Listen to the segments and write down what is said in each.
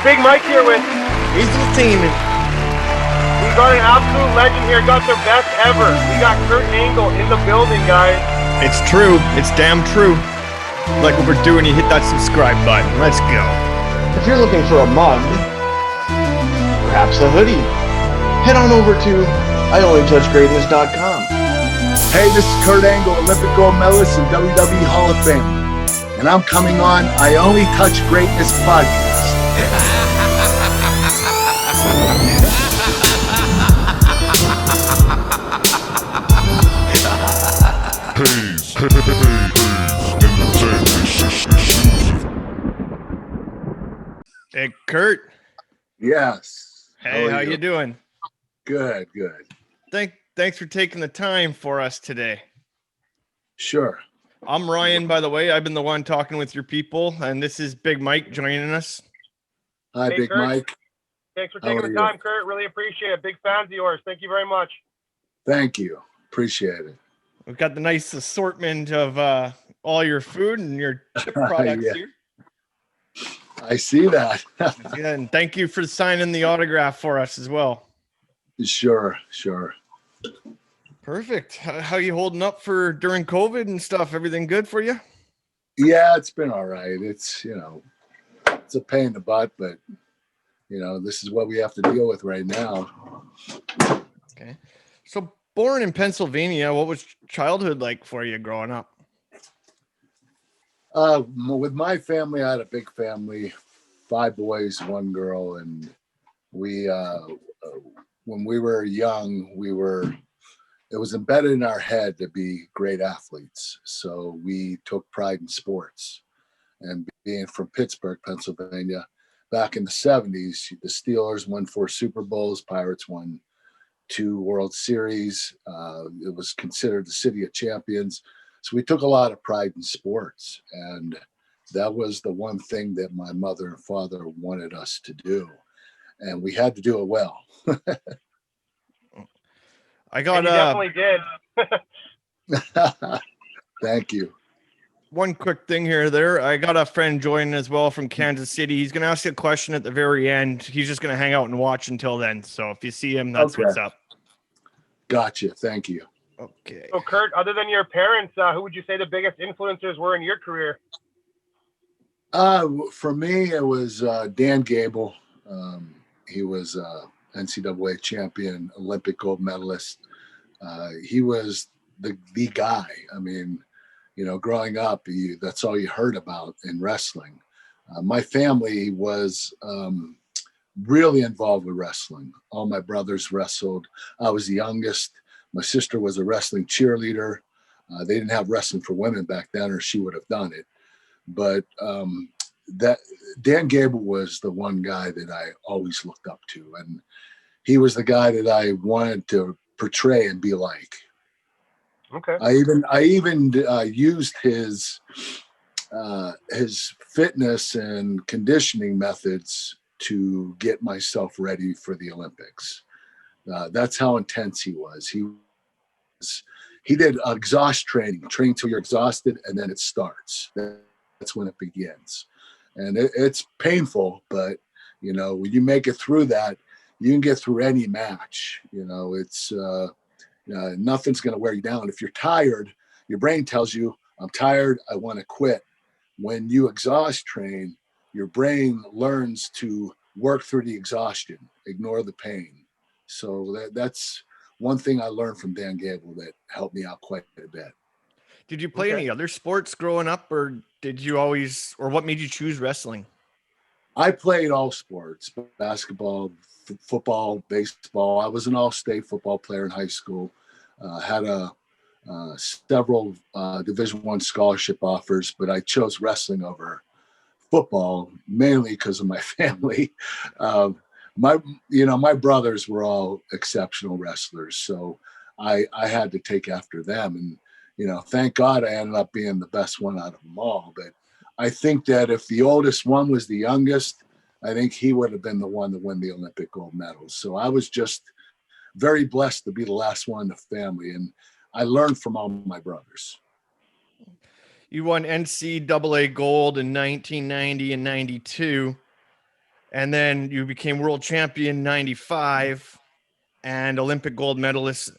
Big Mike here with. He's entertainment. We got an absolute legend here. Got the best ever. We got Kurt Angle in the building, guys. It's true. It's damn true. Like what we're doing, you hit that subscribe button. Let's go. If you're looking for a mug, perhaps a hoodie, head on over to IOnlyTouchGreatness.com. Hey, this is Kurt Angle, Olympic gold medalist and WWE Hall of Fame. And I'm coming on I Only Touch Greatness podcast. Hey, Kurt. Yes. Hey, how you doing? Good, good. Thanks for taking the time for us today. Sure. I'm Ryan, by the way. I've been the one talking with your people, and this is Big Mike joining us. Hi, Hey, Big Kurt. Mike. Thanks for taking the time, Kurt. Really appreciate it. Big fans of yours. Thank you very much. Thank you. Appreciate it. We've got the nice assortment of all your food and your chip products Yeah. here. I see that. Yeah, and thank you for signing the autograph for us as well. Sure. Perfect. How you holding up for during COVID and stuff? Everything good for you? Yeah, it's been all right. It's, it's a pain in the butt, but, this is what we have to deal with right now. Okay. So born in Pennsylvania, what was childhood like for you growing up? With my family, I had a big family, 5 boys, 1 girl, and we, when we were young, it was embedded in our head to be great athletes. So we took pride in sports. And being from Pittsburgh, Pennsylvania, back in the 70s, the Steelers won 4 Super Bowls, Pirates won 2 World Series. It was considered the city of champions. So we took a lot of pride in sports. And that was the one thing that my mother and father wanted us to do. And we had to do it well. I got you definitely did. Thank you. One quick thing here. I got a friend joining as well from Kansas City. He's going to ask you a question at the very end. He's just going to hang out and watch until then. So if you see him, that's what's up. Gotcha. Thank you. Okay. So, Kurt, other than your parents, who would you say the biggest influencers were in your career? For me, it was Dan Gable. He was NCAA champion, Olympic gold medalist. He was the guy. I mean, growing up, that's all you heard about in wrestling. My family was really involved with wrestling. All my brothers wrestled. I was the youngest. My sister was a wrestling cheerleader. They didn't have wrestling for women back then, or she would have done it. But that Dan Gable was the one guy that I always looked up to, and he was the guy that I wanted to portray and be like. Okay. I even used his fitness and conditioning methods to get myself ready for the Olympics. That's how intense he was. He did exhaust training till you're exhausted, and then it starts. That's when it begins. And it's painful, but, when you make it through that, you can get through any match. It's nothing's going to wear you down. If you're tired, your brain tells you, I'm tired, I want to quit. When you exhaust train, your brain learns to work through the exhaustion, ignore the pain. So that's one thing I learned from Dan Gable that helped me out quite a bit. Did you play any other sports growing up, or what made you choose wrestling? I played all sports, basketball, football, baseball. I was an all-state football player in high school. Had several Division I scholarship offers, but I chose wrestling over football mainly because of my family. My brothers were all exceptional wrestlers, so I had to take after them. And thank God I ended up being the best one out of them all. But I think that if the oldest one was the youngest, I think he would have been the one to win the Olympic gold medals. So I was just very blessed to be the last one in the family, and I learned from all my brothers. You won NCAA gold in 1990 and 92. And then you became world champion 95 and Olympic gold medalist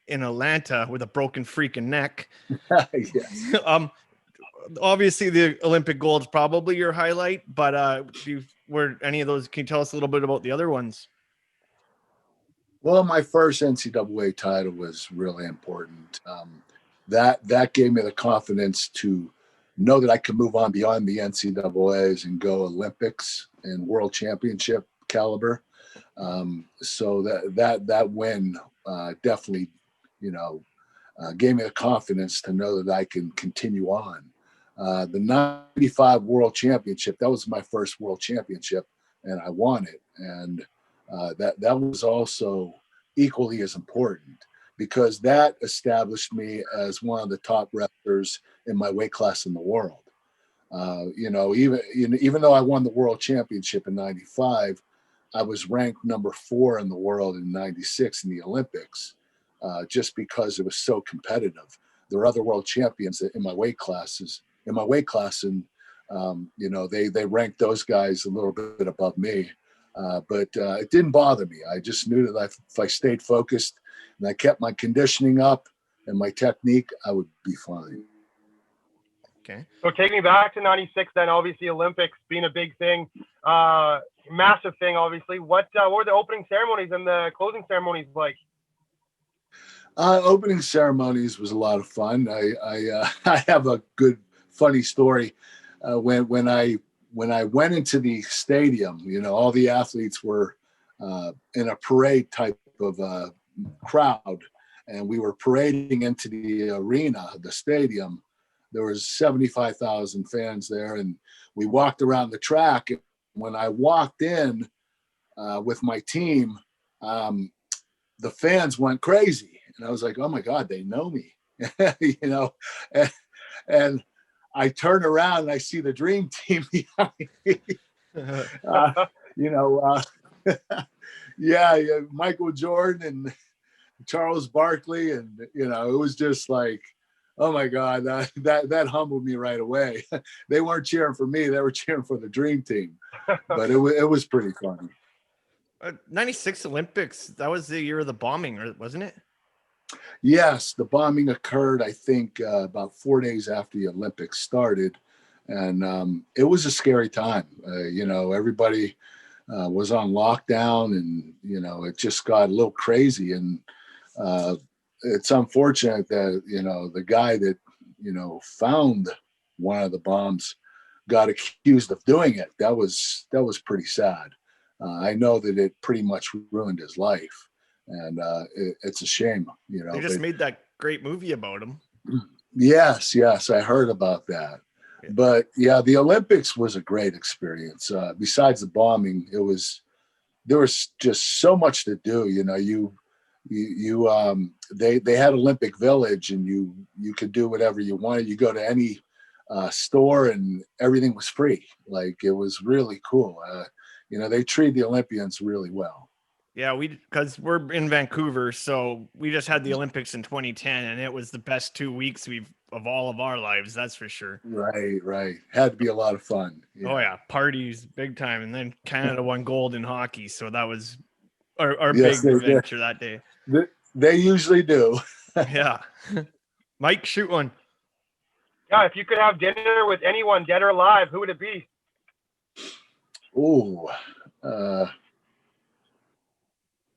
in Atlanta with a broken freaking neck. Yes. Obviously the Olympic gold's probably your highlight, but were any of those, can you tell us a little bit about the other ones? Well, my first NCAA title was really important. That gave me the confidence to know that I could move on beyond the NCAAs and go Olympics and world championship caliber. So that win definitely, gave me the confidence to know that I can continue on. The 95 world championship, that was my first world championship, and I won it. And that was also equally as important because that established me as one of the top wrestlers in my weight class in the world. Even though I won the world championship in 95, I was ranked number 4 in the world in 96 in the Olympics, just because it was so competitive. There were other world champions in my weight class, and they ranked those guys a little bit above me. But it didn't bother me. I just knew that if I stayed focused and I kept my conditioning up and my technique, I would be fine. Okay. So take me back to 96 then, obviously Olympics being a big thing, massive thing, obviously. What were the opening ceremonies and the closing ceremonies like? Opening ceremonies was a lot of fun. I have a good, funny story. When I went into the stadium, all the athletes were in a parade type of crowd, and we were parading into the arena, the stadium. There was 75,000 fans there, and we walked around the track. When I walked in with my team, the fans went crazy, and I was like, "Oh my God, they know me," and I turn around and I see the dream team behind me. Michael Jordan and Charles Barkley, and it was just like, oh my God, that humbled me right away. They weren't cheering for me; they were cheering for the dream team. But it was pretty funny. 96 Olympics, that was the year of the bombing, wasn't it? Yes, the bombing occurred, I think, about 4 days after the Olympics started. And it was a scary time. Everybody was on lockdown, and, it just got a little crazy. And it's unfortunate that, the guy that, found one of the bombs got accused of doing it. That was pretty sad. I know that it pretty much ruined his life. And it's a shame, They just made that great movie about him. Yes, I heard about that. Yeah. But yeah, the Olympics was a great experience. Besides the bombing, there was just so much to do. They had Olympic Village, and you could do whatever you wanted. You go to any store, and everything was free. Like, it was really cool. They treat the Olympians really well. Yeah, because we're in Vancouver, so we just had the Olympics in 2010, and it was the best 2 weeks of all of our lives. That's for sure. Right. Had to be a lot of fun. Yeah. Oh yeah, parties big time, and then Canada won gold in hockey, so that was our big adventure that day. They usually do. Yeah. Mike, shoot one. Yeah, if you could have dinner with anyone, dead or alive, who would it be? Oh,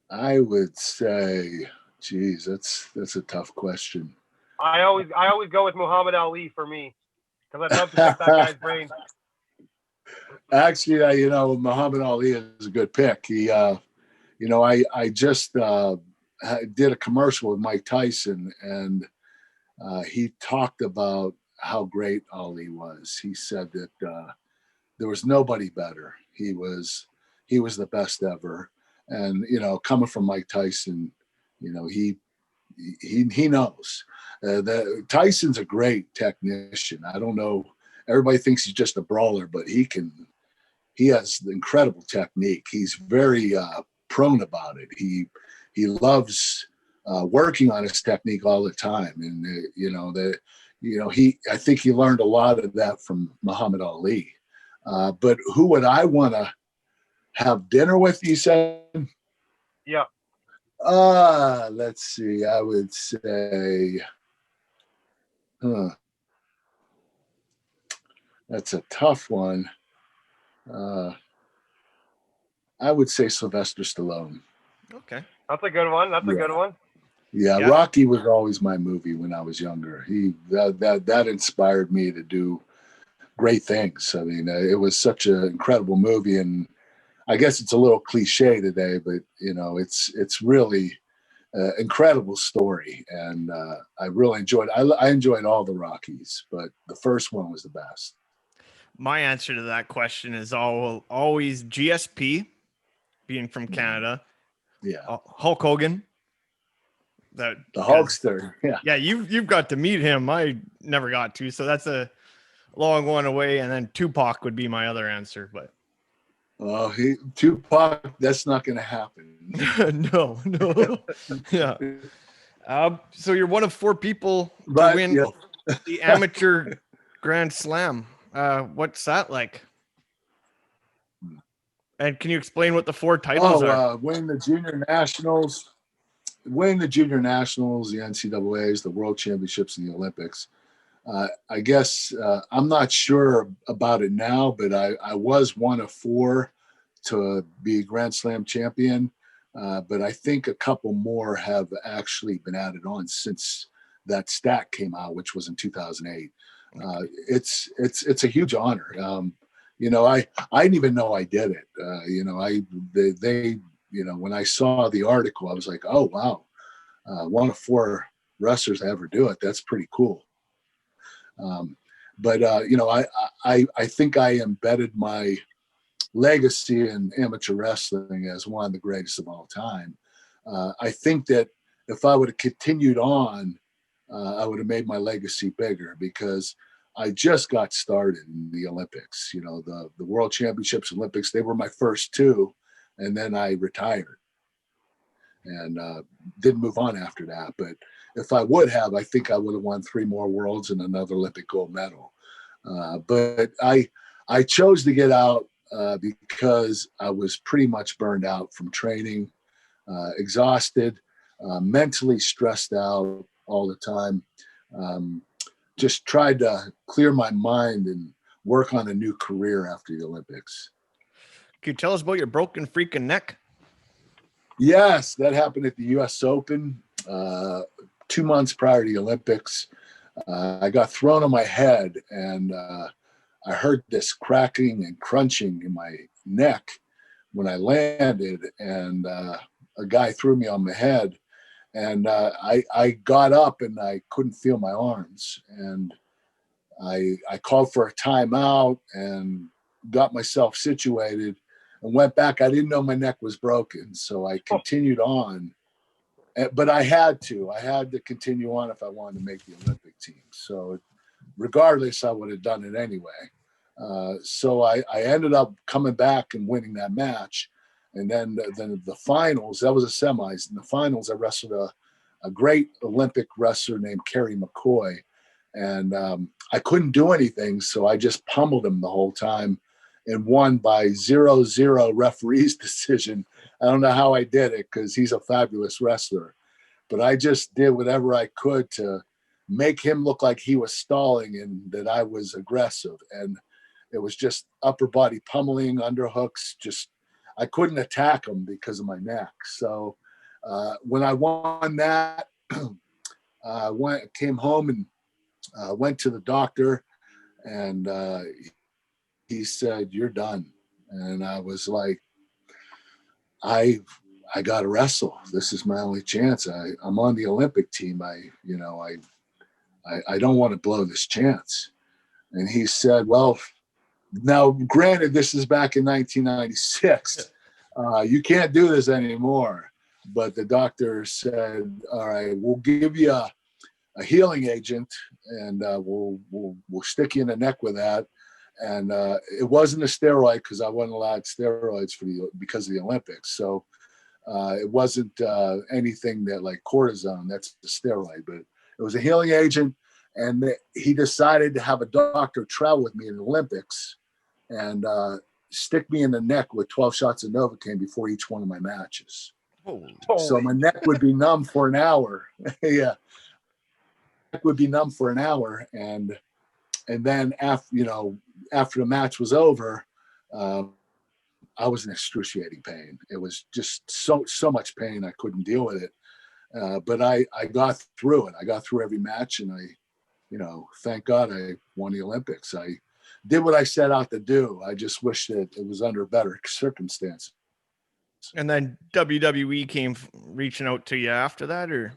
I would say, geez, that's a tough question. I always go with Muhammad Ali for me, because I'd love to pick that guy's brain. Actually, Muhammad Ali is a good pick. He, I just did a commercial with Mike Tyson, and he talked about how great Ali was. He said that there was nobody better. He was the best ever. And, coming from Mike Tyson, he knows. Tyson's a great technician. I don't know. Everybody thinks he's just a brawler, but he has incredible technique. He's very prone about it. He loves working on his technique all the time. And, I think he learned a lot of that from Muhammad Ali. But who would I want to have dinner with, you said? Yeah. Let's see. I would say, that's a tough one. I would say Sylvester Stallone. Okay. That's a good one. That's a good one. Yeah, Yeah. Rocky was always my movie when I was younger. That inspired me to do great things. I mean, it was such an incredible movie, and I guess it's a little cliche today, but it's really incredible story, and I really enjoyed. I enjoyed all the Rockies, but the first one was the best. My answer to that question is always GSP, being from Canada. Yeah, Hulk Hogan. the Hulkster. Yeah. Yeah, you've got to meet him. I never got to, so that's a long one away. And then Tupac would be my other answer, but Tupac, that's not going to happen. no. Yeah. So you're one of 4 people to But win the amateur Grand Slam. What's that like? And can you explain what the 4 titles are? Winning the junior nationals, the NCAAs, the World Championships, and the Olympics. I guess I'm not sure about it now, but I was one of 4 to be Grand Slam champion. But I think a couple more have actually been added on since that stat came out, which was in 2008. It's a huge honor. I didn't even know I did it. When I saw the article, I was like, oh wow, one of 4 wrestlers to ever do it. That's pretty cool. I think I embedded my legacy in amateur wrestling as one of the greatest of all time. I think that if I would have continued on, I would have made my legacy bigger, because I just got started in the Olympics. The World Championships, Olympics, they were my first 2, and then I retired and didn't move on after that. But if I would have, I think I would have won 3 more worlds and another Olympic gold medal. But I chose to get out because I was pretty much burned out from training, exhausted, mentally stressed out all the time. Just tried to clear my mind and work on a new career after the Olympics. Can you tell us about your broken freaking neck? Yes, that happened at the U.S. Open 2 months prior to the Olympics. I got thrown on my head, and I heard this cracking and crunching in my neck when I landed, and a guy threw me on my head, and I got up and I couldn't feel my arms, and I called for a timeout and got myself situated and went back. I didn't know my neck was broken, so I continued on, but I had to continue on if I wanted to make the Olympic team. So regardless, I would have done it anyway. So I ended up coming back and winning that match. And then the finals, that was a semis. In the finals, I wrestled a great Olympic wrestler named Kerry McCoy. And I couldn't do anything, so I just pummeled him the whole time and won by 0-0 referee's decision. I don't know how I did it, because he's a fabulous wrestler. But I just did whatever I could to make him look like he was stalling and that I was aggressive. And it was just upper body pummeling, underhooks. Just I couldn't attack him because of my neck. So when I won that, I came home and went to the doctor, and he said, "You're done." And I was like, I got to wrestle. This is my only chance. I'm on the Olympic team. I don't want to blow this chance. And he said, "Well, now, granted, this is back in 1996. You can't do this anymore." But the doctor said, "All right, we'll give you a healing agent, and we'll stick you in the neck with that." And it wasn't a steroid, because I wasn't allowed steroids because of the Olympics. So it wasn't anything that like cortisone. That's the steroid, but it was a healing agent. And he decided to have a doctor travel with me in the Olympics. And stick me in the neck with 12 shots of Novocaine before each one of my matches. Holy. So my neck would be numb for an hour. Yeah, neck would be numb for an hour, and then after the match was over, I was in excruciating pain. It was just so much pain I couldn't deal with it. But I got through it. I got through every match, and thank God I won the Olympics. I did what I set out to do. I just wish that it was under better circumstances. And then WWE came reaching out to you after that, or?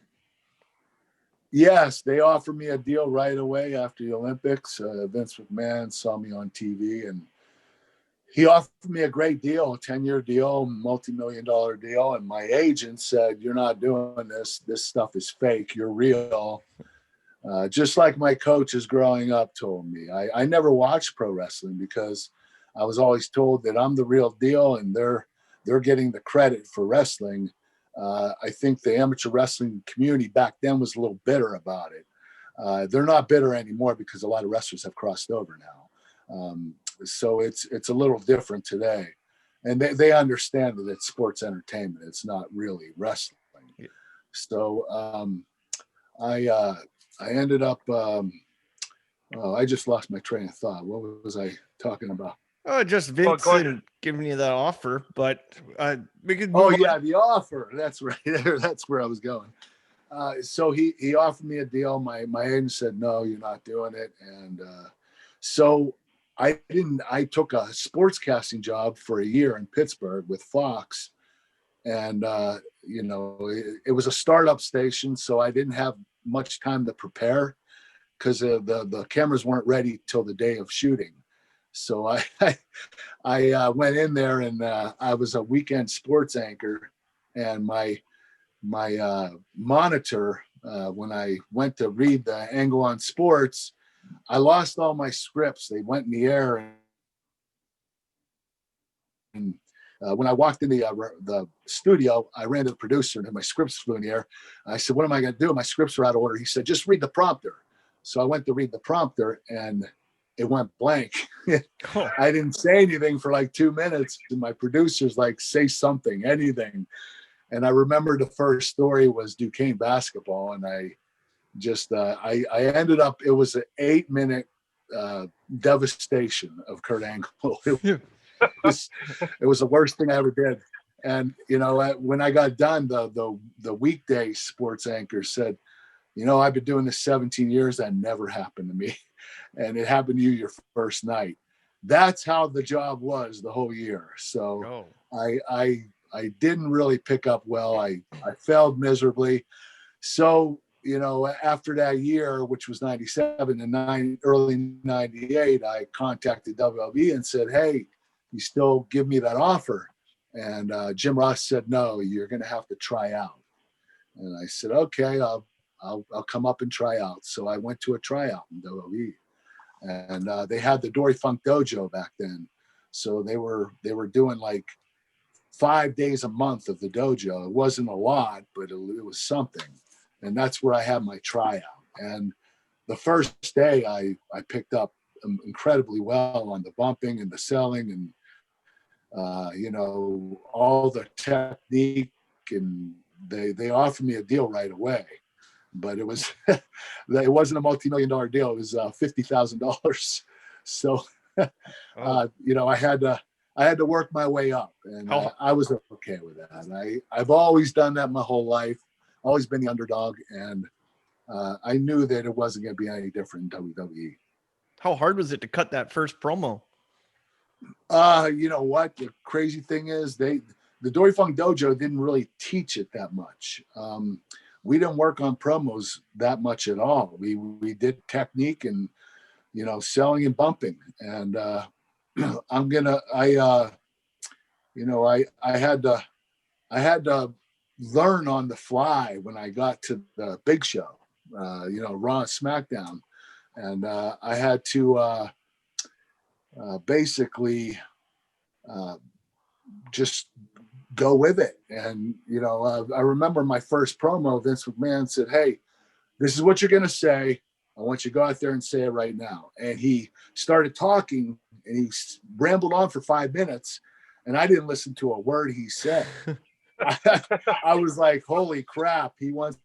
Yes, they offered me a deal right away after the Olympics. Vince McMahon saw me on TV, and he offered me a great deal, a 10-year deal, multi-million-dollar deal. And my agent said, "You're not doing this. This stuff is fake. You're real." Just like my coaches growing up told me. I never watched pro wrestling because I was always told that I'm the real deal and they're getting the credit for wrestling. I think the amateur wrestling community back then was a little bitter about it. They're not bitter anymore because a lot of wrestlers have crossed over now. So it's a little different today. And they understand that it's sports entertainment. It's not really wrestling. Yeah. So I ended up, I just lost my train of thought. What was I talking about? Oh, just Vincent giving you that offer, but we could. Oh yeah, the offer. That's right. That's where I was going. So he offered me a deal. My agent said, "No, you're not doing it." And so I took a sportscasting job for a year in Pittsburgh with Fox, and it was a startup station, so I didn't have much time to prepare because the cameras weren't ready till the day of shooting. So I went in there, and I was a weekend sports anchor, and my monitor, when I went to read the angle on sports, I lost all my scripts. They went in the air, and when I walked in the studio, I ran to the producer, and my scripts flew in the air. I said, "What am I going to do? My scripts are out of order." He said, "Just read the prompter." So I went to read the prompter, and it went blank. I didn't say anything for like 2 minutes, and my producer's like, "Say something, anything." And I remember the first story was Duquesne basketball, and I just I ended up. It was an 8-minute devastation of Kurt Angle. It was the worst thing I ever did. And when I got done, the weekday sports anchor said, "I've been doing this 17 years. That never happened to me, and it happened to you your first night." That's how the job was the whole year. So I didn't really pick up well. I failed miserably. So after that year, which was 97 and early 98, I contacted WWE and said, "Hey, you still give me that offer?" And Jim Ross said, "No, you're going to have to try out." And I said, "Okay, I'll come up and try out." So I went to a tryout in WWE, and they had the Dory Funk Dojo back then. So they were doing like 5 days a month of the dojo. It wasn't a lot, but it was something. And that's where I had my tryout. And the first day I picked up incredibly well on the bumping and the selling and all the technique, and they offered me a deal right away, but it wasn't a multi-million-dollar deal. It was $50,000. So I had to work my way up, and I was okay with that. I've always done that my whole life, always been the underdog, and I knew that it wasn't going to be any different in WWE. How hard was it to cut that first promo? You know what? The crazy thing is the Dory Funk Dojo didn't really teach it that much. We didn't work on promos that much at all. We did technique and, selling and bumping. And I had to learn on the fly when I got to the big show, Raw and SmackDown. And I had to basically just go with it. And, I remember my first promo, Vince McMahon said, "Hey, this is what you're going to say. I want you to go out there and say it right now. And he started talking, and he rambled on for 5 minutes, and I didn't listen to a word he said. I was like, holy crap, he wants,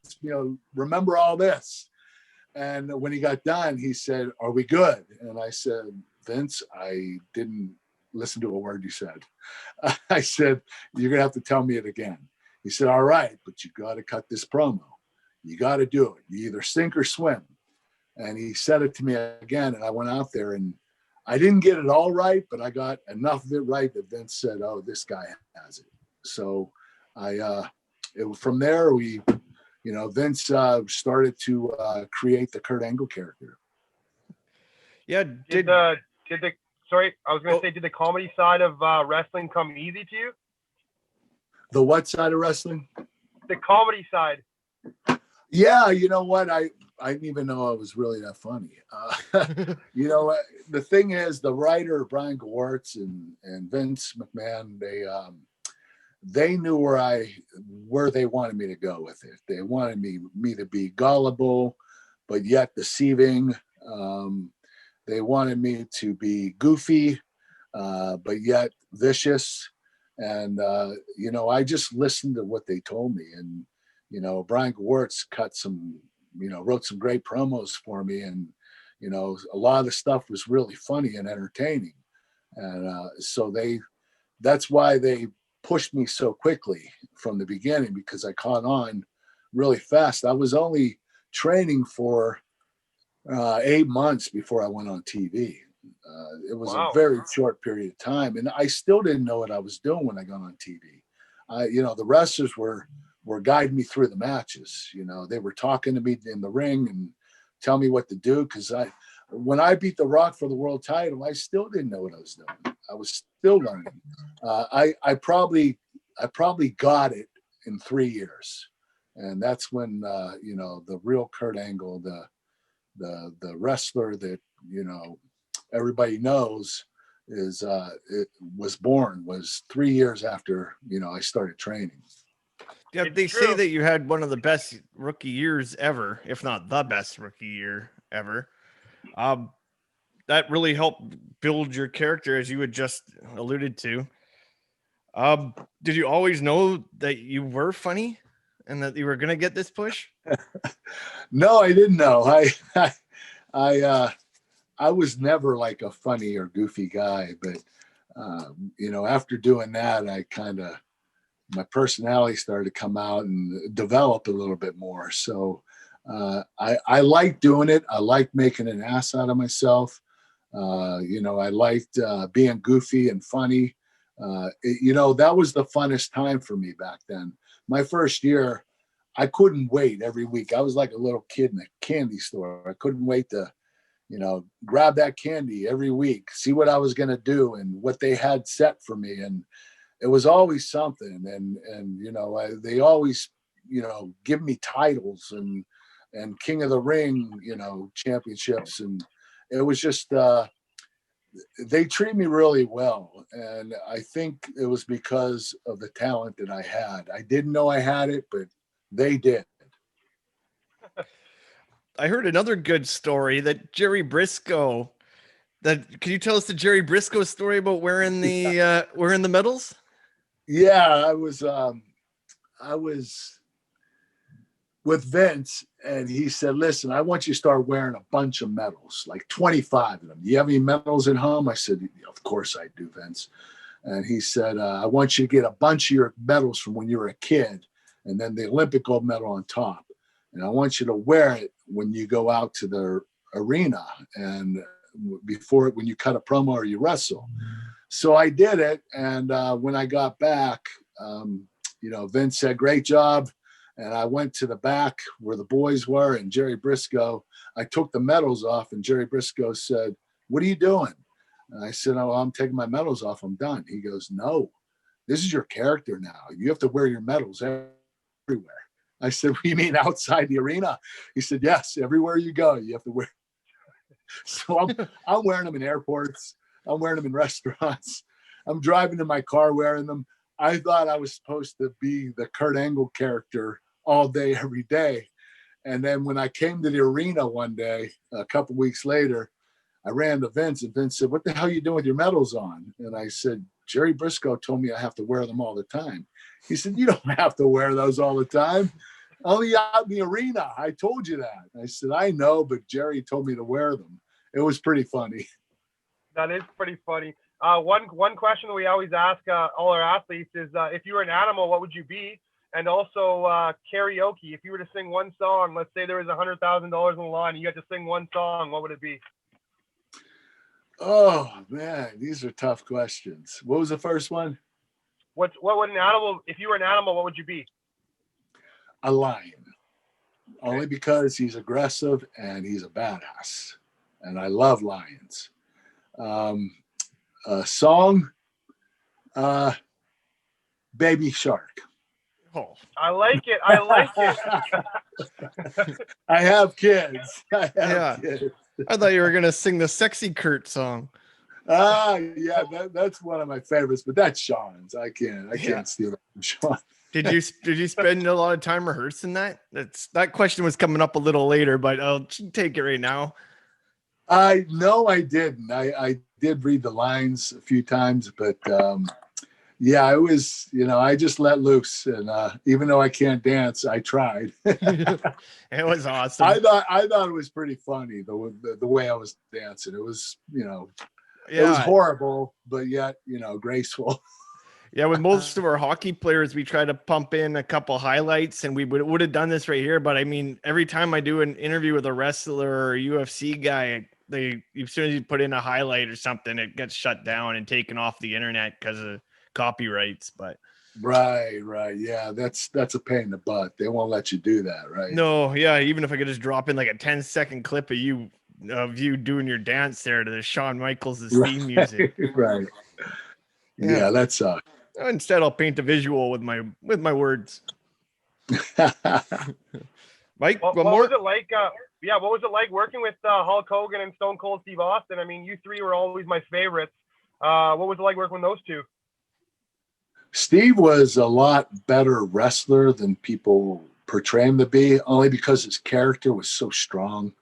remember all this. And when he got done, he said, are we good? And I said, Vince, I didn't listen to a word you said. I said, you're going to have to tell me it again. He said, all right, but you got to cut this promo. You got to do it. You either sink or swim. And he said it to me again, and I went out there, and I didn't get it all right, but I got enough of it right that Vince said, oh, this guy has it. So from there, Vince started to create the Kurt Angle character. Yeah. Did the comedy side of wrestling come easy to you? The what side of wrestling? The comedy side. Yeah, you know what? I didn't even know I was really that funny. The thing is, the writer Brian Gewirtz and Vince McMahon, they knew where they wanted me to go with it. They wanted me to be gullible, but yet deceiving. They wanted me to be goofy, but yet vicious. And, I just listened to what they told me. And, Brian Gewirtz wrote some great promos for me. And, a lot of the stuff was really funny and entertaining. And so that's why they pushed me so quickly from the beginning, because I caught on really fast. I was only training for 8 months before I went on TV. It was a very short period of time, and I still didn't know what I was doing when I got on TV. The wrestlers were guiding me through the matches. They were talking to me in the ring and tell me what to do. Because when I beat The Rock for the world title, I still didn't know what I was doing. I was still learning. I probably got it in 3 years, and that's when the real Kurt Angle, the wrestler that everybody knows was born, was 3 years after I started training. Yeah, they say that you had one of the best rookie years ever, if not the best rookie year ever. That really helped build your character, as you had just alluded to. Did you always know that you were funny and that you were going to get this push? No, I didn't know. I was never like a funny or goofy guy, but after doing that, my personality started to come out and develop a little bit more. So I liked doing it. I liked making an ass out of myself. I liked being goofy and funny. That was the funnest time for me back then. My first year, I couldn't wait every week. I was like a little kid in a candy store. I couldn't wait to, grab that candy every week, see what I was going to do and what they had set for me. And it was always something. And they always, give me titles and King of the Ring, championships. And it was just, they treat me really well. And I think it was because of the talent that I had. I didn't know I had it, but they did. I heard another good story that Jerry Briscoe. Can you tell us the Jerry Briscoe story about wearing the medals? Yeah, I was with Vince, and he said, "Listen, I want you to start wearing a bunch of medals, like 25 of them. Do you have any medals at home?" I said, "Of course I do, Vince." And he said, "I want you to get a bunch of your medals from when you were a kid, and then the Olympic gold medal on top. And I want you to wear it when you go out to the arena and when you cut a promo or you wrestle." So I did it. And when I got back, Vince said, "Great job." And I went to the back where the boys were and Jerry Briscoe. I took the medals off, and Jerry Briscoe said, "What are you doing?" And I said, "Oh, I'm taking my medals off. I'm done." He goes, "No, this is your character now. You have to wear your medals everywhere." I said, "What do you mean outside the arena?" He said, "Yes, everywhere you go, you have to wear." So I'm wearing them in airports. I'm wearing them in restaurants. I'm driving in my car wearing them. I thought I was supposed to be the Kurt Angle character all day, every day. And then when I came to the arena one day, a couple weeks later, I ran to Vince, and Vince said, "What the hell are you doing with your medals on?" And I said, "Jerry Briscoe told me I have to wear them all the time." He said, "You don't have to wear those all the time. Only out in the arena. I told you that." I said, "I know, but Jerry told me to wear them." It was pretty funny. That is pretty funny. One question we always ask all our athletes is, if you were an animal, what would you be? And also karaoke. If you were to sing one song, let's say there was $100,000 on the line, and you had to sing one song, what would it be? Oh man, these are tough questions. What was the first one? What would an animal? If you were an animal, what would you be? A lion. Only because he's aggressive and he's a badass, and I love lions. A song, Baby Shark. Oh, I like it. I like it. I have kids. Kids. I thought you were gonna sing the Sexy Kurt song. Yeah, that's one of my favorites, but that's Sean's. I can't steal that from Sean. Did you spend a lot of time rehearsing that? That question was coming up a little later, but I'll take it right now. No, I didn't. I did read the lines a few times, but yeah, it was, I just let loose, and even though I can't dance, I tried. It was awesome. I thought it was pretty funny the way I was dancing. It was, it was horrible, but yet, graceful. Yeah, with most of our hockey players, we try to pump in a couple highlights, and we would have done this right here. But I mean, every time I do an interview with a wrestler or a UFC guy, as soon as you put in a highlight or something, it gets shut down and taken off the internet because of copyrights. But right, yeah, that's a pain in the butt. They won't let you do that, right? No, yeah, even if I could just drop in like a 10-second clip of you doing your dance there to the Shawn Michaels' theme music. Right. Yeah, that sucks. Instead, I'll paint a visual with my words. Mike, what was it like? What was it like working with Hulk Hogan and Stone Cold Steve Austin? I mean, you three were always my favorites. What was it like working with those two? Steve was a lot better wrestler than people portray him to be, only because his character was so strong.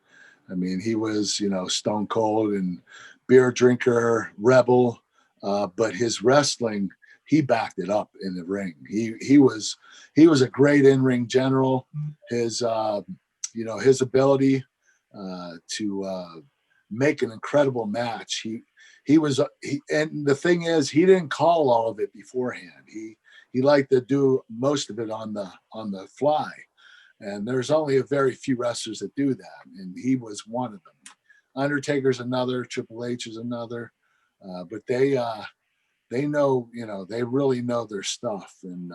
I mean, he was, stone cold and beer drinker, rebel, but his wrestling, he backed it up in the ring. He was a great in-ring general. His his ability to make an incredible match. And the thing is, he didn't call all of it beforehand. He liked to do most of it on the fly. And there's only a very few wrestlers that do that, and he was one of them. Undertaker's another, Triple H is another, but they know, they really know their stuff. And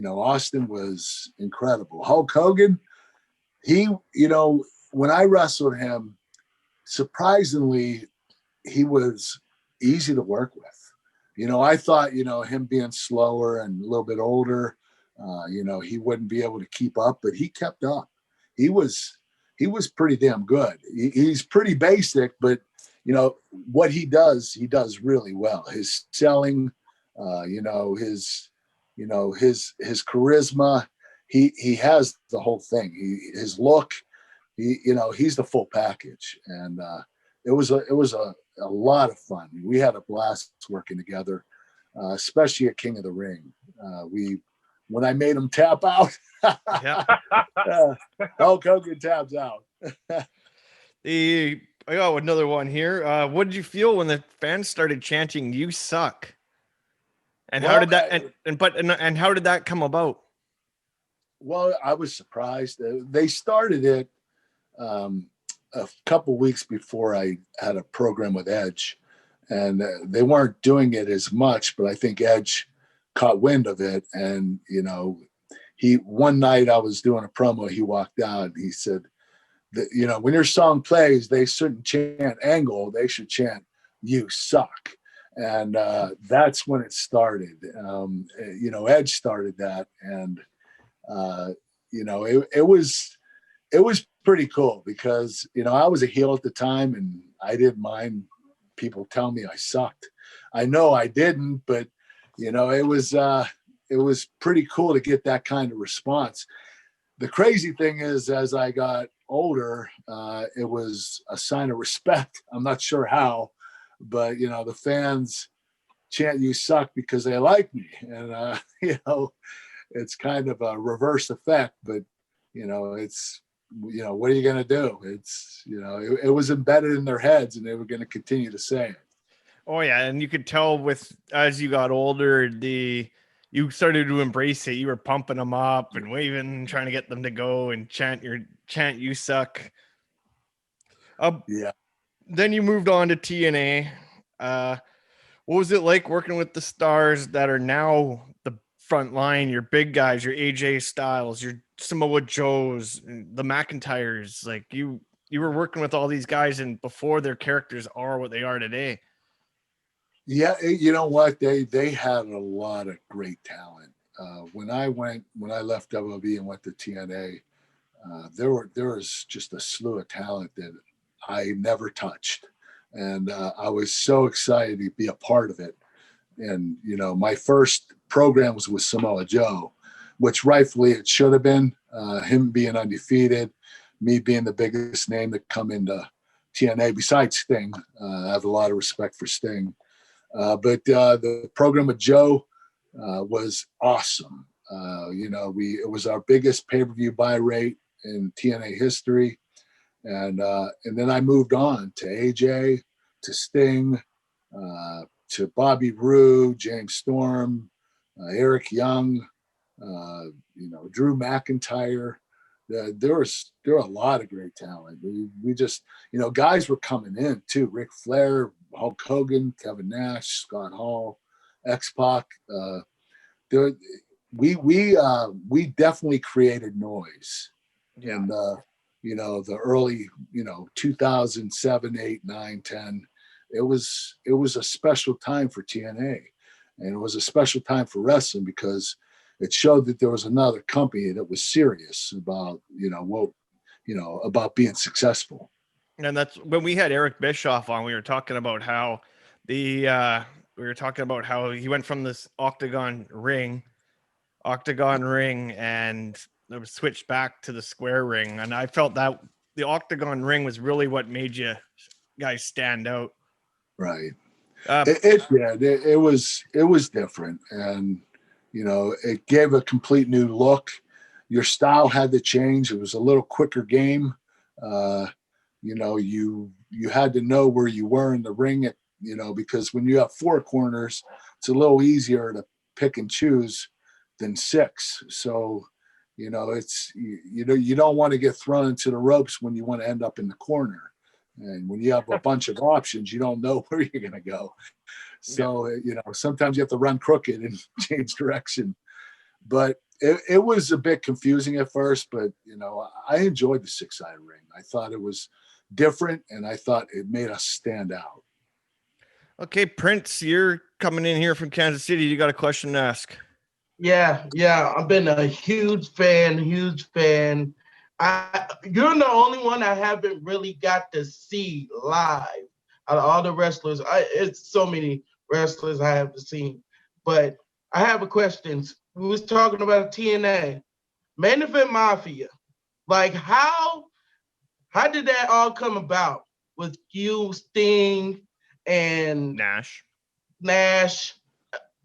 Austin was incredible. Hulk Hogan, he, when I wrestled him, surprisingly, he was easy to work with. I thought, him being slower and a little bit older, he wouldn't be able to keep up, but he kept up. He was pretty damn good. He's pretty basic, but what he does really well. His selling, his charisma, he has the whole thing. His look, he's the full package. And it was a lot of fun. We had a blast working together, especially at King of the Ring. When I made him tap out, Hulk Hogan taps out. I got another one here. What did you feel when the fans started chanting "You suck"? And how did that? And how did that come about? Well, I was surprised. They started it a couple weeks before I had a program with Edge, and they weren't doing it as much. But I think Edge caught wind of it, and one night I was doing a promo. He walked out and he said that, when your song plays, they shouldn't chant Angle, they should chant "You suck." And that's when it started. Edge started that, and it was pretty cool because I was a heel at the time, and I didn't mind people telling me I sucked. I know I didn't, but it was pretty cool to get that kind of response. the crazy thing is, as I got older, it was a sign of respect. I'm not sure how, but the fans chant "You suck" because they like me, and it's kind of a reverse effect. But it's what are you going to do? It's it was embedded in their heads, and they were going to continue to say it. Oh yeah, and you could tell as you got older, you started to embrace it. You were pumping them up and waving, trying to get them to go and chant "You suck." Yeah. Then you moved on to TNA. What was it like working with the stars that are now the front line? Your big guys, your AJ Styles, your Samoa Joes, the McIntyres. Like you were working with all these guys, and before their characters are what they are today. Yeah, you know what? They had a lot of great talent. When I left WWE and went to TNA, there was just a slew of talent that I never touched, and I was so excited to be a part of it. And my first program was with Samoa Joe, which rightfully it should have been. Him being undefeated, me being the biggest name to come into TNA besides Sting. I have a lot of respect for Sting. But the program with Joe was awesome. It was our biggest pay-per-view buy rate in TNA history, and then I moved on to AJ, to Sting, to Bobby Roode, James Storm, Eric Young, Drew McIntyre. There were a lot of great talent. We just guys were coming in too. Ric Flair, Hulk Hogan, Kevin Nash, Scott Hall, X-Pac. We definitely created noise. Yeah. And the early 2007, 8, 9, 10. It was a special time for TNA, and it was a special time for wrestling because it showed that there was another company that was serious about about being successful. And that's when we had Eric Bischoff on. We were talking about how he went from this octagon ring, and it was switched back to the square ring. And I felt that the octagon ring was really what made you guys stand out. Right. It was different, and it gave a complete new look. Your style had to change. It was a little quicker game. You had to know where you were in the ring, because when you have four corners, it's a little easier to pick and choose than six. So, you don't want to get thrown into the ropes when you want to end up in the corner. And when you have a bunch of options, you don't know where you're going to go. So, sometimes you have to run crooked and change direction. But it was a bit confusing at first, but, I enjoyed the six-sided ring. I thought it was different, and I thought it made us stand out. Okay, Prince, you're coming in here from Kansas City. You got a question to ask? Yeah. I've been a huge fan. You're the only one I haven't really got to see live out of all the wrestlers. It's so many wrestlers I haven't seen. But I have a question. We was talking about TNA. Main Event Mafia. Like how did that all come about with you, Sting, and Nash,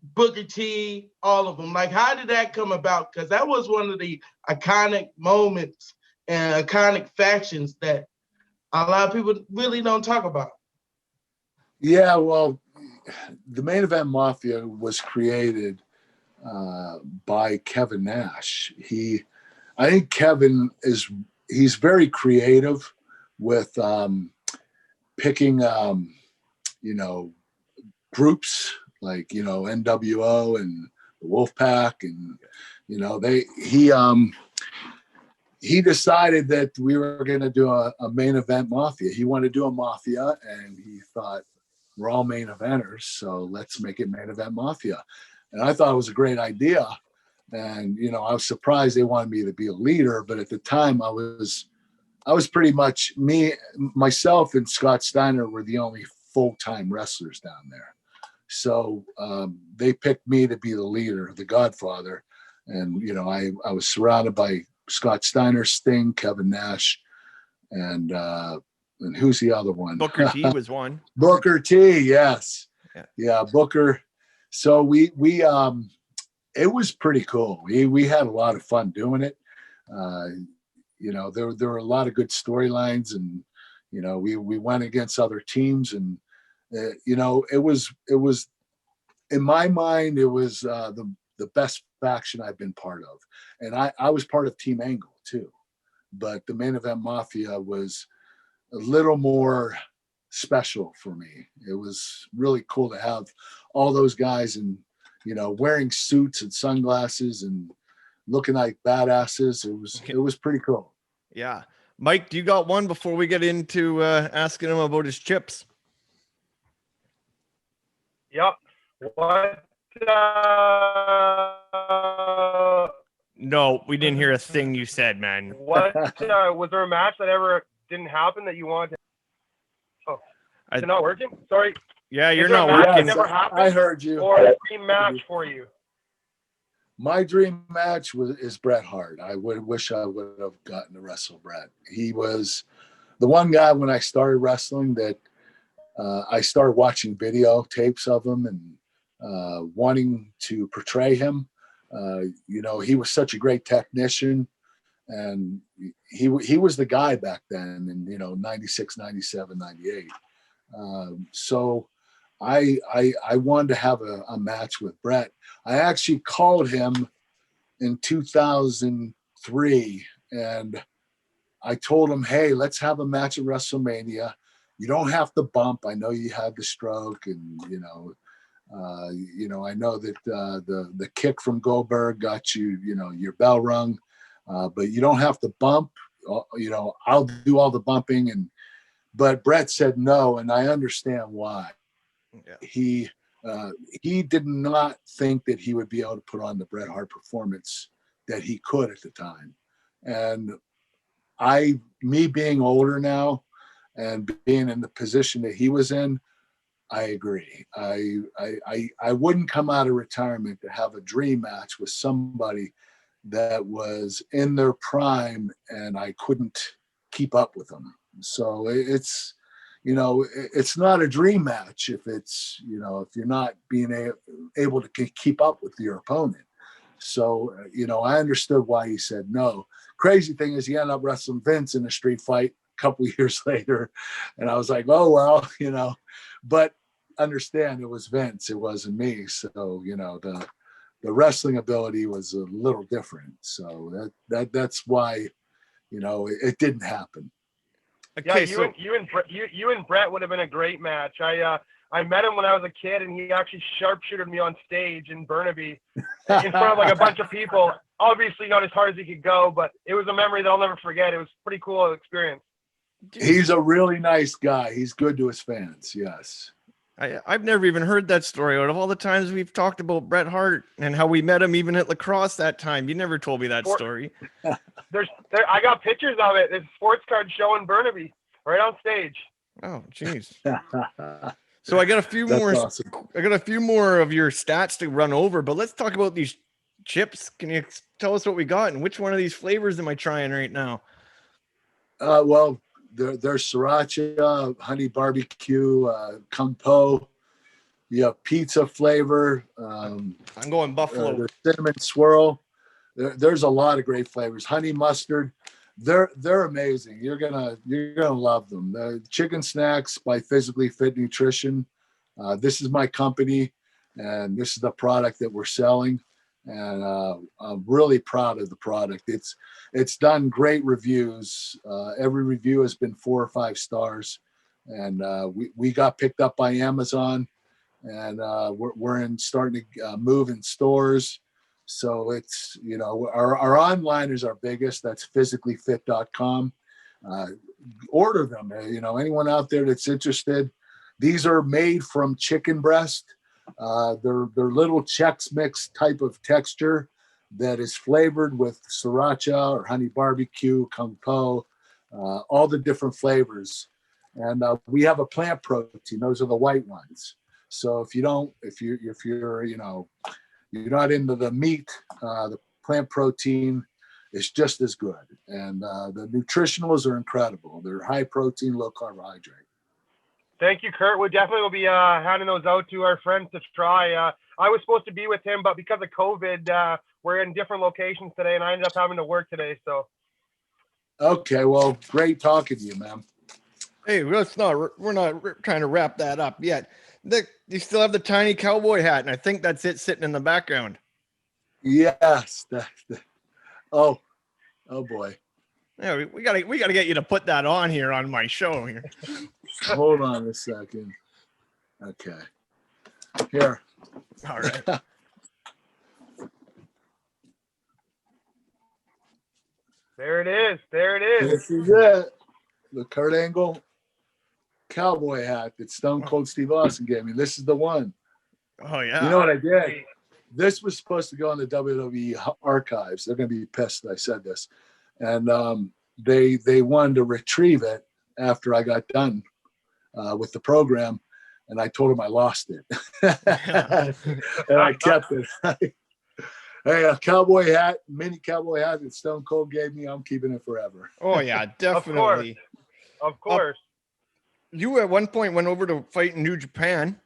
Booker T, all of them? Like, how did that come about? Because that was one of the iconic moments and iconic factions that a lot of people really don't talk about. Yeah, well, the Main Event Mafia was created by Kevin Nash. I think Kevin he's very creative with picking groups like NWO and the Wolfpack, and he decided that we were going to do a Main Event Mafia. He wanted to do a mafia, and he thought, we're all main eventers, so let's make it Main Event Mafia. And I thought it was a great idea. And, I was surprised they wanted me to be a leader, but at the time I was pretty much myself and Scott Steiner were the only full-time wrestlers down there. So they picked me to be the leader, the Godfather. And, I was surrounded by Scott Steiner, Sting, Kevin Nash, and who's the other one? Booker T was one. Booker T, yes. Yeah, Booker. So we it was pretty cool. We had a lot of fun doing it. You know, there were a lot of good storylines, and you know, we went against other teams, and you know, it was in my mind, it was the best faction I've been part of, and I was part of Team Angle too, but the Main Event Mafia was a little more special for me. It was really cool to have all those guys and, you know, wearing suits and sunglasses and looking like badasses. It was pretty cool. Yeah. Mike, do you got one before we get into asking him about his chips? Yep. What? No, we didn't hear a thing you said, man. What was there a match that ever didn't happen that you wanted? Oh, is it not working? Sorry. Yeah, you're not working. Never happened, I heard you. Or a dream match for you? My dream match is Bret Hart. I wish I would have gotten to wrestle Bret. He was the one guy when I started wrestling that I started watching videotapes of him and wanting to portray him. You know, he was such a great technician, and he was the guy back then in, you know, 96, 97, 98. So I wanted to have a match with Bret. I actually called him in 2003 and I told him, hey, let's have a match at WrestleMania. You don't have to bump. I know you had the stroke, and I know that the kick from Goldberg got you, you know, your bell rung, but you don't have to bump. You know, I'll do all the bumping, but Bret said no, and I understand why. Yeah. He did not think that he would be able to put on the Bret Hart performance that he could at the time, and me being older now and being in the position that he was in, I agree. I wouldn't come out of retirement to have a dream match with somebody that was in their prime and I couldn't keep up with them. So it's, you know, it's not a dream match if it's, you know, if you're not being able to keep up with your opponent. So, you know, I understood why he said no. Crazy thing is he ended up wrestling Vince in a street fight a couple years later. And I was like, oh, well, you know, but understand it was Vince, it wasn't me. So, you know, the wrestling ability was a little different. So that's why, you know, it didn't happen. Okay, yeah, you and Bret would have been a great match. I met him when I was a kid, and he actually sharpshooted me on stage in Burnaby in front of like a bunch of people. Obviously not as hard as he could go, but it was a memory that I'll never forget. It was a pretty cool experience. He's a really nice guy. He's good to his fans. Yes. I've never even heard that story. Out of all the times we've talked about Bret Hart and how we met him even at lacrosse that time, you never told me that story. I got pictures of it. There's a sports card show in Burnaby right on stage. Oh, jeez. So I got a few more. Awesome. I got a few more of your stats to run over, but let's talk about these chips. Can you tell us what we got and which one of these flavors am I trying right now? Well, there's sriracha, honey barbecue, kung po. You have pizza flavor. I'm going buffalo. There's cinnamon swirl. There's a lot of great flavors. Honey mustard. They're amazing. You're gonna love them. The Chicken Snacks by Physically Fit Nutrition. This is my company, and this is the product that we're selling. And I'm really proud of the product. It's done great reviews. Every review has been 4 or 5 stars, and we got picked up by Amazon, and we're starting to move in stores. So it's, you know, our online is our biggest. That's physicallyfit.com. Order them. You know, anyone out there that's interested. These are made from chicken breast. They're little Chex Mix type of texture that is flavored with sriracha or honey barbecue, kung po, all the different flavors. And we have a plant protein. Those are the white ones. So if you're you know, you're not into the meat, the plant protein it's just as good. And the nutritionals are incredible. They're high protein, low carbohydrate. Thank you, Kurt. We definitely will be handing those out to our friends to try. I was supposed to be with him, but because of COVID, we're in different locations today, and I ended up having to work today. So. Okay, well, great talking to you, man. Hey, we're not trying to wrap that up yet. You still have the tiny cowboy hat, and I think that's it sitting in the background. Yes. Oh boy. Yeah, we gotta get you to put that on here on my show here. Hold on a second. Okay. Here. All right. There it is. There it is. This is it. The Kurt Angle cowboy hat that Stone Cold Steve Austin gave me. This is the one. Oh yeah. You know what I did? This was supposed to go in the WWE archives. They're going to be pissed I said this. And they wanted to retrieve it after I got done with the program. And I told them I lost it. And I kept it. Hey, a cowboy hat, mini cowboy hat that Stone Cold gave me, I'm keeping it forever. Oh yeah, definitely. Of course. You at one point went over to fight in New Japan.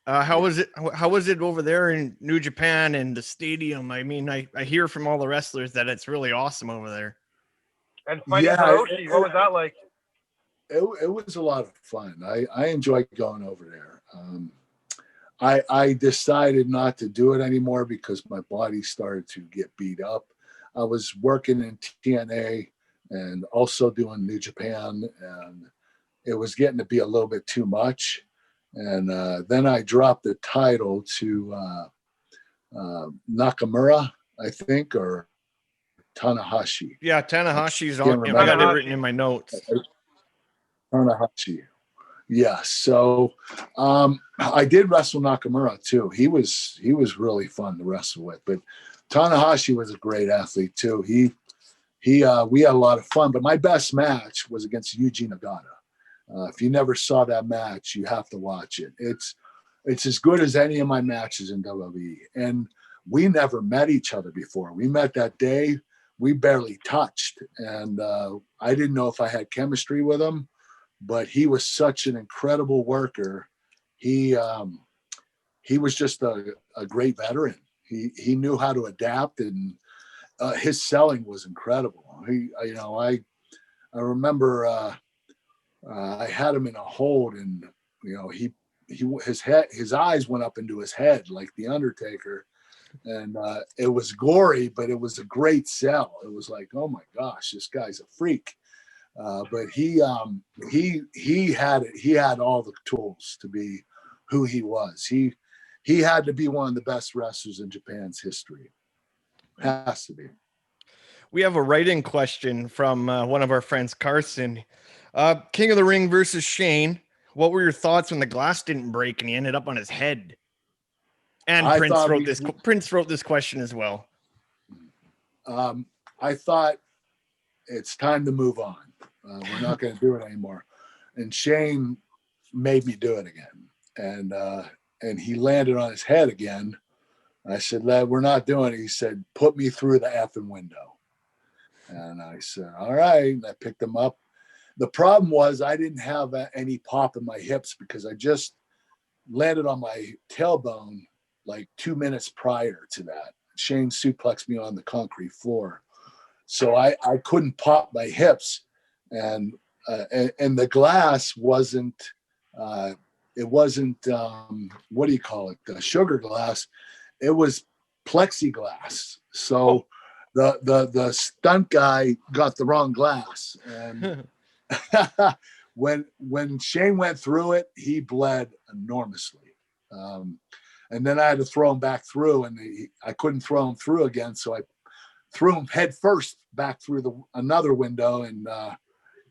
How was it? How was it over there in New Japan and the stadium? I mean, I hear from all the wrestlers that it's really awesome over there. And fighting Hiroshi, what was that like? It was a lot of fun. I enjoyed going over there. I decided not to do it anymore because my body started to get beat up. I was working in TNA and also doing New Japan, and it was getting to be a little bit too much. And then I dropped the title to Nakamura, I think, or Tanahashi. Yeah, Tanahashi's on. I got it written in my notes. Tanahashi. Yeah. So I did wrestle Nakamura too. He was really fun to wrestle with. But Tanahashi was a great athlete too. We had a lot of fun. But my best match was against Yuji Nagata. If you never saw that match, you have to watch it. It's as good as any of my matches in WWE. And we never met each other before. We met that day. We barely touched. And I didn't know if I had chemistry with him, but he was such an incredible worker. He was just a great veteran. He knew how to adapt, and his selling was incredible. I remember I had him in a hold, and his eyes went up into his head like the Undertaker, and it was gory, but it was a great sell. It was like, oh my gosh, this guy's a freak. But he had it. He had all the tools to be who he was. He had to be one of the best wrestlers in Japan's history. Has to be. We have a write-in question from one of our friends, Carson. King of the Ring versus Shane. What were your thoughts when the glass didn't break and he ended up on his head? And Prince wrote this question as well. I thought it's time to move on. We're not going to do it anymore. And Shane made me do it again. And he landed on his head again. I said, "Lad, we're not doing it." He said, "Put me through the effing window." And I said, "All right." And I picked him up. The problem was I didn't have any pop in my hips because I just landed on my tailbone like 2 minutes prior to that. Shane suplexed me on the concrete floor. So I couldn't pop my hips. And the glass wasn't, what do you call it? The sugar glass. It was plexiglass. So the stunt guy got the wrong glass. And when Shane went through it, he bled enormously. And then I had to throw him back through, and I couldn't throw him through again. So I threw him head first back through another window, and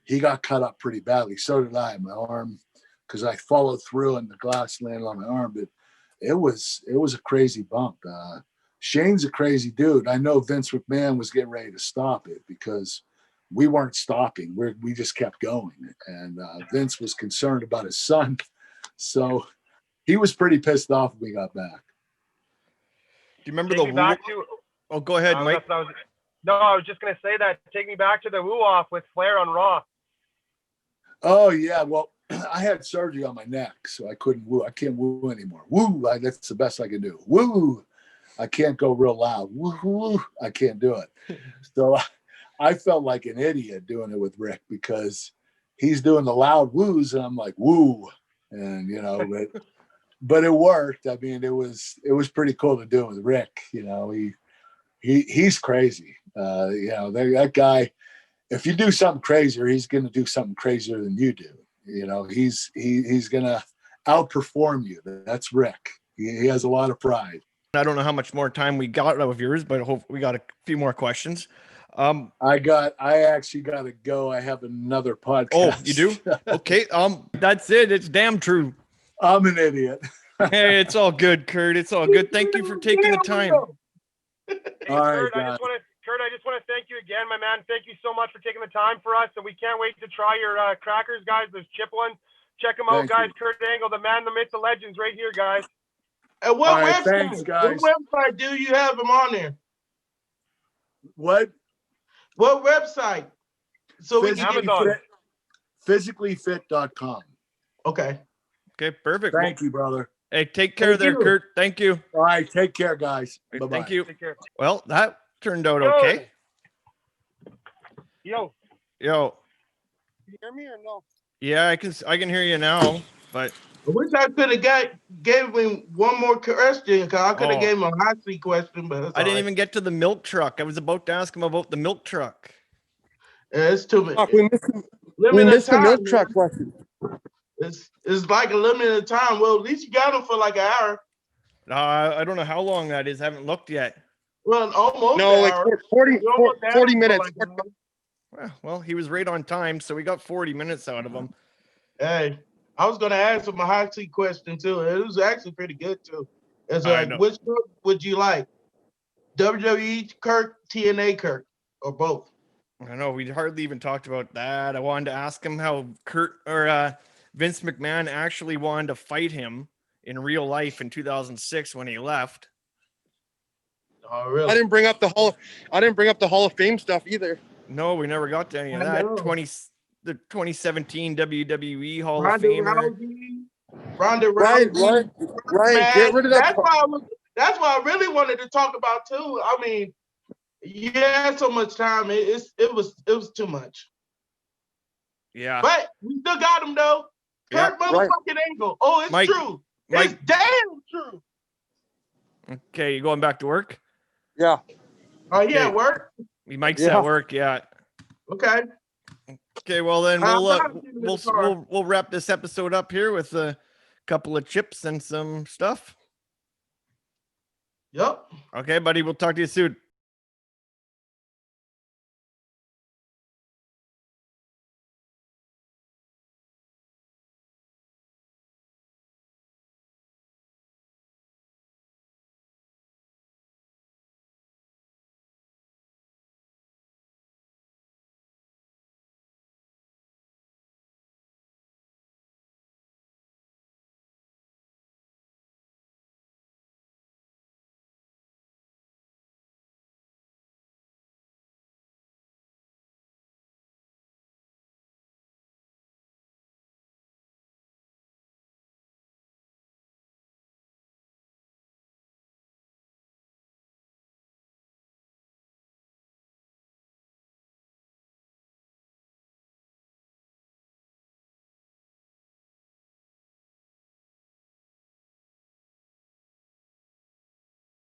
he got cut up pretty badly. So did I. My arm, because I followed through and the glass landed on my arm. But it was a crazy bump. Shane's a crazy dude. I know Vince McMahon was getting ready to stop it because we weren't stopping. We just kept going. And Vince was concerned about his son. So he was pretty pissed off when we got back. Do you remember Oh, go ahead, Mike. No, I was just gonna say that. Take me back to the woo off with Flair on Raw. Oh yeah, well, I had surgery on my neck, so I couldn't woo. I can't woo anymore. Woo, that's the best I can do. Woo, I can't go real loud. Woo, woo, I can't do it. So I felt like an idiot doing it with Rick because he's doing the loud woos, and I'm like woo, and you know, but it worked. I mean, it was pretty cool to do it with Rick. You know, he's crazy. You know, that guy. If you do something crazier, he's going to do something crazier than you do. You know, he's going to outperform you. That's Rick. He has a lot of pride. I don't know how much more time we got of yours, but I hope we got a few more questions. I actually got to go. I have another podcast. Oh, you do? Okay. That's it. It's damn true. I'm an idiot. Hey, it's all good, Kurt. It's all good. Thank you for taking the time. Hey, All right, Kurt, I just want to thank you again, my man. Thank you so much for taking the time for us, and we can't wait to try your crackers, guys. There's chip ones. Check them out, Thank guys. you. Kurt Angle, the man, the myth, the legends, right here, guys. And what All right, website? thanks, guys. What website do you have them on there? What? What website? So we can Amazon. get Physicallyfit.com. Okay. Okay, perfect. Thank you, brother. Hey, take care there, Kurt. Thank you. All right, take care, guys. Bye-bye. Thank you. Take care. Well, that turned out okay. Yo. Yo. Can you hear me or no? Yeah, I can hear you now, but I wish I could have gave him one more question because I could have gave him a hot seat question, but I didn't even get to the milk truck. I was about to ask him about the milk truck. Yeah, it's too much. We missed the milk truck question. It's like a limited time. Well, at least you got him for like an hour. I don't know how long that is. I haven't looked yet. Well, almost No, an like hour. 40 minutes. Well, he was right on time, so we got 40 minutes out of him. Hey, I was gonna ask him a hot seat question too. It was actually pretty good too. It's I like, know. which group would you like? WWE Kirk, TNA Kirk, or both? I know we hardly even talked about that. I wanted to ask him how Vince McMahon actually wanted to fight him in real life in 2006 when he left. Oh, really? I didn't bring up the Hall of Fame stuff either. No, we never got to any of I that. know. The 2017 WWE Hall Ronda of Famer. Ronda Right, Rousey. right. Get rid of that. That's why I really wanted to talk about too. I mean, you had so much time. It was too much. Yeah. But we still got him though. Yeah, Kurt motherfucking Angle. Oh, it's Mike- true. Mike- It's damn true. Okay, you going back to work? Yeah. Oh, he Okay. at work? Mike's Yeah. at work, yeah. Okay. Okay, well then I'm we'll not getting in the car. we'll wrap this episode up here with a couple of chips and some stuff. Yep. Okay, buddy, we'll talk to you soon.